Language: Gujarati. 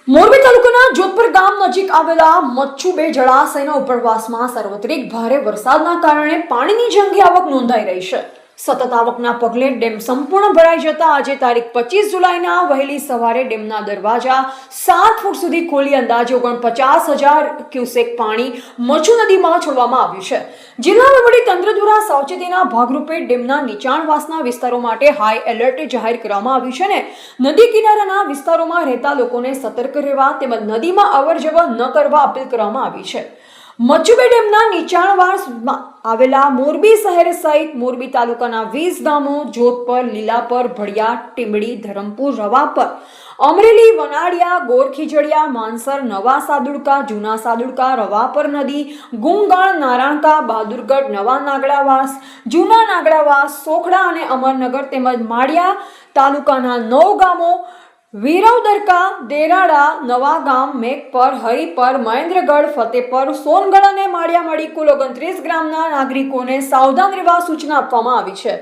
મોરબી તાલુકાના જોધપર ગામ નજીક આવેલા મચ્છુબે જળાશયના ઉપરવાસમાં સાર્વત્રિક ભારે વરસાદના કારણે પાણીની જંગી આવક નોંધાઈ રહી છે। સતત આવકના પગલે ડેમ સંપૂર્ણ ભરાઈ જતા આજે તારીખ 25 જુલાઈના વહેલી સવારે ડેમના દરવાજા 7 ફૂટ સુધી ખોલી અંદાજે 49,000 ક્યુસેક પાણી મચ્છુ નદીમાં છોડવામાં આવ્યું છે। જિલ્લા વહીવટી તંત્ર દ્વારા સાવચેતીના ભાગરૂપે ડેમના નીચાણવાસના વિસ્તારો માટે હાઈ એલર્ટ જાહેર કરવામાં આવ્યું છે ને નદી કિનારાના વિસ્તારોમાં રહેતા લોકોને સતર્ક રહેવા તેમજ નદીમાં અવરજવર ન કરવા અપીલ કરવામાં આવી છે। મચ્છુબે ડેમના નીચાણવાસમાં આવેલા મોરબી શહેર સહિત મોરબી તાલુકાના 20 ગામો જોધપર, લીલાપર, ભડિયા, ટીંબડી, ધરમપુર, રવાપર, અમરેલી, વનાડિયા, ગોરખીજડિયા, માનસર, નવા સાદુડકા, જૂના સાદુડકા, રવાપર નદી, ગુંગાળ, નારાણકા, બહાદુરગઢ, નવા નાગડાવાસ, જૂના નાગડાવાસ, સોખડા અને અમરનગર તેમજ માળિયા તાલુકાના 9 ગામો વીરવદરકા, દેરાડા, નવાગામ, મેઘપર, હરિપર, મહેન્દ્રગઢ, ફતેપર, સોનગઢ અને માળિયા મળી કુલ 29 ગ્રામના નાગરિકોને સાવધાન રહેવા સૂચના આપવામાં આવી છે।